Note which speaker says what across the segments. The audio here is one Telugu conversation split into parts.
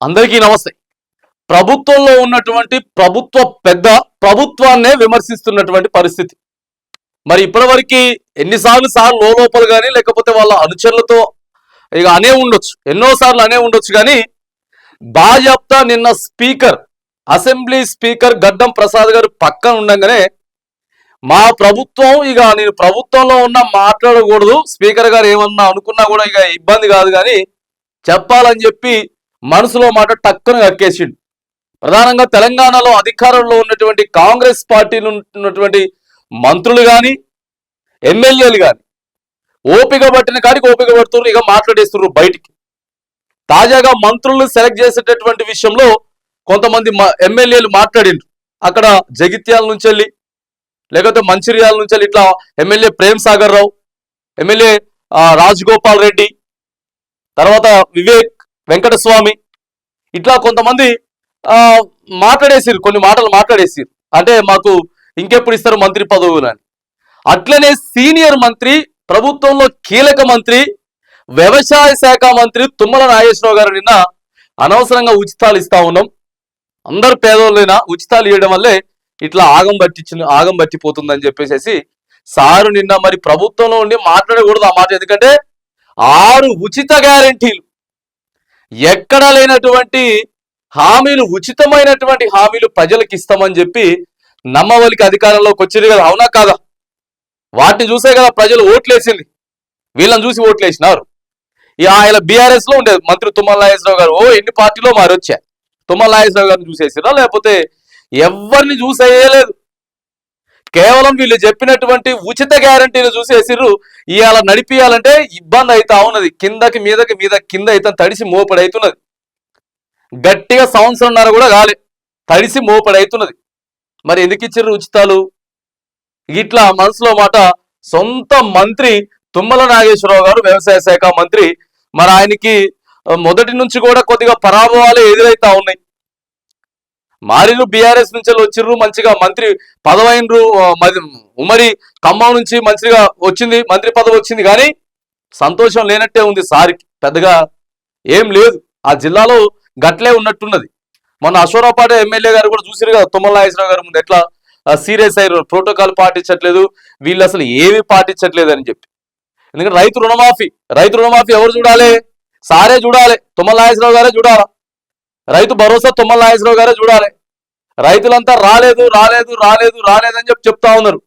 Speaker 1: అందరికీ నమస్తే. ప్రభుత్వంలో ఉన్నటువంటి ప్రభుత్వ పెద్ద ప్రభుత్వాన్నే విమర్శిస్తున్నటువంటి పరిస్థితి. మరి ఇప్పటివరకు ఎన్నిసార్లు లోపల కానీ లేకపోతే వాళ్ళ అనుచరులతో ఇక అనే ఉండొచ్చు, ఎన్నోసార్లు అనే ఉండొచ్చు. కానీ భాజపా నిన్న స్పీకర్, అసెంబ్లీ స్పీకర్ గడ్డం ప్రసాద్ గారు పక్కన ఉండగానే మా ప్రభుత్వం ఇక నేను ప్రభుత్వంలో ఉన్న మాట్లాడకూడదు, స్పీకర్ గారు ఏమన్నా అనుకున్నా కూడా ఇక ఇబ్బంది కాదు కానీ చెప్పాలని చెప్పి మనసులో మాట టక్కున కక్కేసిండు. ప్రధానంగా తెలంగాణలో అధికారంలో ఉన్నటువంటి కాంగ్రెస్ పార్టీలో ఉన్నటువంటి మంత్రులు కానీ ఎమ్మెల్యేలు కానీ ఓపిక పట్టిన కాడికి ఓపిక పడుతున్నారు, ఇక మాట్లాడేస్తున్నారు బయటికి. తాజాగా మంత్రులను సెలెక్ట్ చేసేటటువంటి విషయంలో కొంతమంది ఎమ్మెల్యేలు మాట్లాడిండ్రు. అక్కడ జగిత్యాల నుంచి వెళ్ళి లేకపోతే మంచిర్యాల నుంచి వెళ్ళి ఇట్లా ఎమ్మెల్యే ప్రేమ్ సాగర్ రావు, ఎమ్మెల్యే రాజగోపాల్ రెడ్డి, తర్వాత వివేక్ వెంకటస్వామి, ఇట్లా కొంతమంది మాట్లాడేసిరు, కొన్ని మాటలు మాట్లాడేసిరు. అంటే మాకు ఇంకెప్పుడు ఇస్తారు మంత్రి పదవులు అని. అట్లనే సీనియర్ మంత్రి, ప్రభుత్వంలో కీలక మంత్రి, వ్యవసాయ శాఖ మంత్రి తుమ్మల నాగేశ్వరరావు గారు నిన్న అనవసరంగా ఉచితాలు ఇస్తా ఉన్నాం, అందరు పేదోళ్ళైనా ఉచితాలు ఇవ్వడం వల్లే ఇట్లా ఆగం పట్టిపోతుందని చెప్పేసి సారు నిన్న మరి ప్రభుత్వంలో ఉండి మాట్లాడకూడదు ఆ మాట. ఎందుకంటే 6 ఉచిత గ్యారెంటీలు, ఎక్కడ లేనటువంటి హామీలు, ఉచితమైనటువంటి హామీలు ప్రజలకు ఇస్తామని చెప్పి నమ్మవలికి అధికారంలోకి వచ్చింది కదా, అవునా కాదా? వాటిని చూసే కదా ప్రజలు ఓట్లేసింది, వీళ్ళని చూసి ఓట్లేసినారు. ఆయన బీఆర్ఎస్ లో ఉండేది మంత్రి తుమ్మల నాగేశ్వరరావు గారు, ఎన్ని పార్టీలో మారొచ్చా, తుమ్మల నాగేశ్వరరావు గారిని చూసేసినా లేకపోతే ఎవరిని చూసేయలేదు, కేవలం వీళ్ళు చెప్పినటువంటి ఉచిత గ్యారంటీలు చూసేసిర్రు. ఇవాళ నడిపియాలంటే ఇబ్బంది అవుతా ఉన్నది, కిందకి మీదకి కింద అయితే తడిసి మోపడవుతున్నది. గట్టిగా సంవత్సరంన్నర కూడా కాలే, తడిసి మోపడవుతున్నది. మరి ఎందుకు ఇచ్చిర్రు ఉచితాలు? ఇట్లా మనసులో మాట సొంత మంత్రి తుమ్మల నాగేశ్వరరావు గారు, వ్యవసాయ శాఖ మంత్రి, మరి ఆయనకి మొదటి నుంచి కూడా కొద్దిగా పరాభవాలే ఎదురైతా ఉన్నాయి. మారిను బీఆర్ఎస్ నుంచి వచ్చిర్రు, మంచిగా మంత్రి పదవైనరు, ఉమ్మడి ఖమ్మం నుంచి మంచిగా వచ్చింది, మంత్రి పదవి వచ్చింది. కానీ సంతోషం లేనట్టే ఉంది సార్కి, పెద్దగా ఏం లేదు. ఆ జిల్లాలో గట్లే ఉన్నట్టున్నది. మొన్న అశ్వరావుపేట ఎమ్మెల్యే గారు కూడా చూసిరు కదా, తుమ్మల నాగేశ్వరరావు గారు ముందు ఎట్లా సీరియస్ అయ్యారు, ప్రోటోకాల్ పాటించట్లేదు, వీళ్ళు అసలు ఏమి పాటించట్లేదు అని చెప్పి. ఎందుకంటే రైతు రుణమాఫీ ఎవరు చూడాలి? సారే చూడాలి, తుమ్మల నాగేశ్వరరావు గారే చూడాలా. రైతు భరోసా తుమ్మల నాగేశ్వరరావు గారే చూడాలి. రైతులంతా రాలేదు అని చెప్పి చెప్తా ఉన్నారు.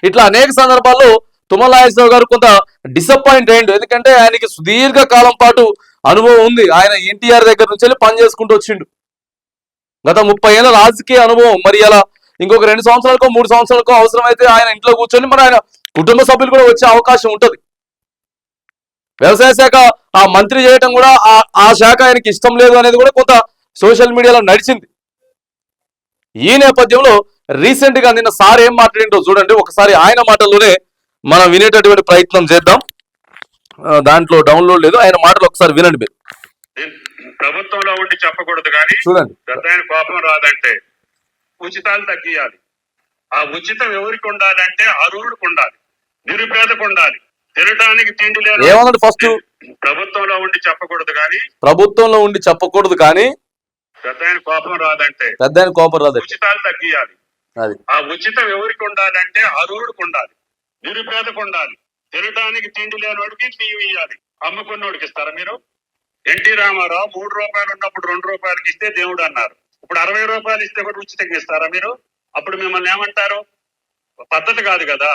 Speaker 1: ఇట్లా అనేక సందర్భాల్లో తుమ్మల నాగేశ్వరరావు గారు కొంత డిసప్పాయింట్ అయ్యిండు. ఎందుకంటే ఆయనకి సుదీర్ఘ కాలం పాటు అనుభవం ఉంది, ఆయన ఎన్టీఆర్ దగ్గర నుంచి వెళ్ళి పని చేసుకుంటూ వచ్చిండు. గత 30 ఏళ్ళ రాజకీయ అనుభవం. మరి అలా ఇంకొక 2 సంవత్సరాలకో 3 సంవత్సరాలకో అవసరమైతే ఆయన ఇంట్లో కూర్చొని మరి ఆయన కుటుంబ సభ్యులు కూడా వచ్చే అవకాశం ఉంటుంది. వ్యవసాయ శాఖ ఆ మంత్రి చేయటం కూడా ఆ శాఖ ఆయనకి ఇష్టం లేదు అనేది కూడా కొంత సోషల్ మీడియాలో నడిచింది. ఈ నేపథ్యంలో రీసెంట్ గా నిన్న సార్ ఏం మాట్లాడిండో చూడండి, ఒకసారి ఆయన మాటల్లోనే మనం వినేటటువంటి ప్రయత్నం చేద్దాం. దాంట్లో డౌన్లోడ్ లేదు, ఆయన మాటలు ఒకసారి వినండి మీరు.
Speaker 2: ప్రభుత్వంలో ఉండి చెప్పకూడదు కానీ
Speaker 1: చూడండి,
Speaker 2: పెద్ద కోపం రాదంటే ఉచితాలు తగ్గియాలి. ఆ ఉచితం ఎవరికి ఉండాలంటే అర్హుడికి ఉండాలి, నిరుపేదకు ఉండాలి, తినడానికి తిండి లేదు.
Speaker 1: ఏమన్నాడు ఫస్ట్?
Speaker 2: ప్రభుత్వంలో ఉండి చెప్పకూడదు
Speaker 1: కానీ
Speaker 2: పెద్ద కోపం రాదంటే ఉచితాలు తగ్గియాలి. ఆ ఉచితం ఎవరికి ఉండాలంటే అర్హుడికి ఉండాలి, నిరుపేదకు ఉండాలి, తినడానికి తిండి లేని వాడికి బియ్యం ఇవ్వాలి. అమ్ముకున్నోడికి ఇస్తారా మీరు? ఎన్టీ రామారావు 3 రూపాయలు ఉన్నప్పుడు 2 రూపాయలకి ఇస్తే దేవుడు అన్నారు. ఇప్పుడు 60 రూపాయలు ఇస్తే కూడా ఉచితంగా ఇస్తారా మీరు? అప్పుడు మిమ్మల్ని ఏమంటారు? పద్ధతి కాదు కదా.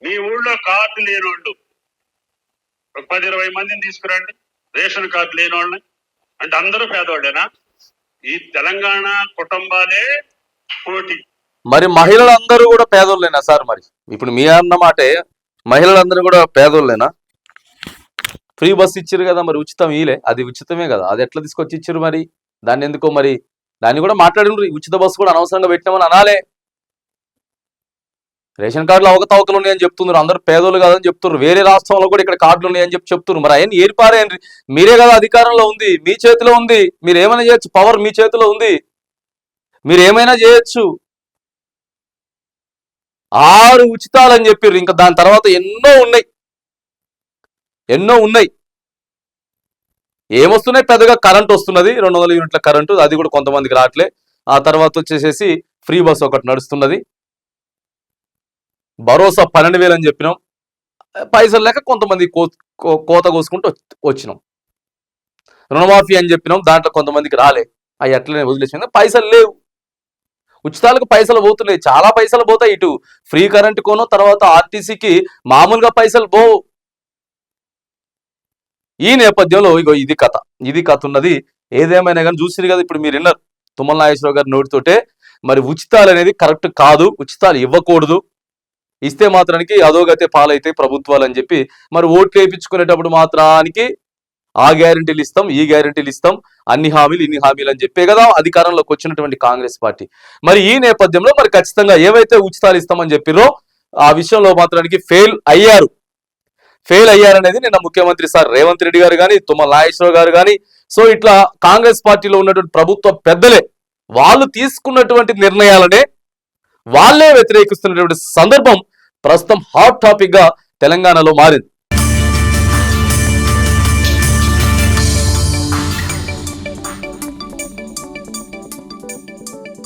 Speaker 2: మీ ఊళ్ళో కార్డు లేనోళ్ళు ఒక 10-20 మందిని తీసుకురండి, రేషన్ కార్డు లేనోళ్ళని. అంటే అందరూ పేదోళ్ళేనా? ఈ తెలంగాణ కుటుంబాలే పోటీ.
Speaker 1: మరి మహిళలందరూ కూడా పేదోళ్ళేనా సార్? మరి ఇప్పుడు మీ అన్నమాటే మహిళలందరూ కూడా పేదోళ్ళేనా? ఫ్రీ బస్ ఇచ్చారు కదా, మరి ఉచితం ఇలే, అది ఉచితమే కదా, అది ఎట్లా తీసుకొచ్చి ఇచ్చారు? మరి దాన్ని ఎందుకో, మరి దాన్ని కూడా మాట్లాడిండ్రు. ఉచిత బస్సు కూడా అనవసరంగా పెట్టినామని అనాలే. రేషన్ కార్డులు అవకతవకలు ఉన్నాయని చెప్తున్నారు, అందరూ పేదోళ్ళు కాదని చెప్తున్నారు. వేరే రాష్ట్రంలో కూడా ఇక్కడ కార్డులు ఉన్నాయని చెప్పి చెప్తున్నారు. మరి ఆయన ఏరిపారేయండి, మీరే కదా అధికారంలో ఉంది, మీ చేతిలో ఉంది, మీరు ఏమైనా చేయొచ్చు, పవర్ మీ చేతిలో ఉంది, మీరు ఏమైనా చేయొచ్చు. 6 ఉచితాలు అని చెప్పారు. ఇంకా దాని తర్వాత ఎన్నో ఉన్నాయి. ఏమొస్తున్నాయి, పెద్దగా కరెంట్ వస్తున్నది, 200 యూనిట్ల కరెంటు, అది కూడా కొంతమందికి రావట్లే. ఆ తర్వాత వచ్చేసేసి ఫ్రీ బస్ ఒకటి నడుస్తున్నది. భరోసా 12,000 అని చెప్పినాం, పైసలు లేక కొంతమంది కోత కోసుకుంటూ వచ్చినాం. రుణమాఫీ అని చెప్పినాం, దాంట్లో కొంతమందికి రాలే, అవి అట్లనే వదిలేసింది. పైసలు లేవు, ఉచితాలకు పైసలు పోతున్నాయి, చాలా పైసలు పోతాయి. ఇటు ఫ్రీ కరెంట్ కోను, తర్వాత ఆర్టీసీకి మామూలుగా పైసలు పోవు. ఈ నేపథ్యంలో ఇగో ఇది కథ ఉన్నది. ఏదేమైనా కానీ చూసిరు కదా, ఇప్పుడు మీరు విన్నారు తుమ్మల నాగేశ్వరరావు గారి నోటితోటే, మరి ఉచితాలు అనేది కరెక్ట్ కాదు, ఉచితాలు ఇవ్వకూడదు, ఇస్తే మాత్రానికి అధోగతే పాలైతే ప్రభుత్వాలు అని చెప్పి, మరి ఓట్లు వేయించుకునేటప్పుడు మాత్రానికి ఆ గ్యారెంటీలు ఇస్తాం, ఈ గ్యారెంటీలు ఇస్తాం, అన్ని హామీలు ఇన్ని హామీలు అని చెప్పే కదా అధికారంలోకి వచ్చినటువంటి కాంగ్రెస్ పార్టీ. మరి ఈ నేపథ్యంలో మరి ఖచ్చితంగా ఏవైతే ఉచితాలు ఇస్తామని చెప్పిరో ఆ విషయంలో మాత్రానికి ఫెయిల్ అయ్యారనేది నిన్న ముఖ్యమంత్రి సార్ రేవంత్ రెడ్డి గారు కానీ, తుమ్మల నాగేశ్వరరావు గారు కానీ, సో ఇట్లా కాంగ్రెస్ పార్టీలో ఉన్నటువంటి ప్రభుత్వ పెద్దలే వాళ్ళు తీసుకున్నటువంటి నిర్ణయాలనే వాళ్ళే వ్యతిరేకిస్తున్నటువంటి సందర్భం ప్రస్తుతం హాట్ టాపిక్ గా తెలంగాణలో మారింది.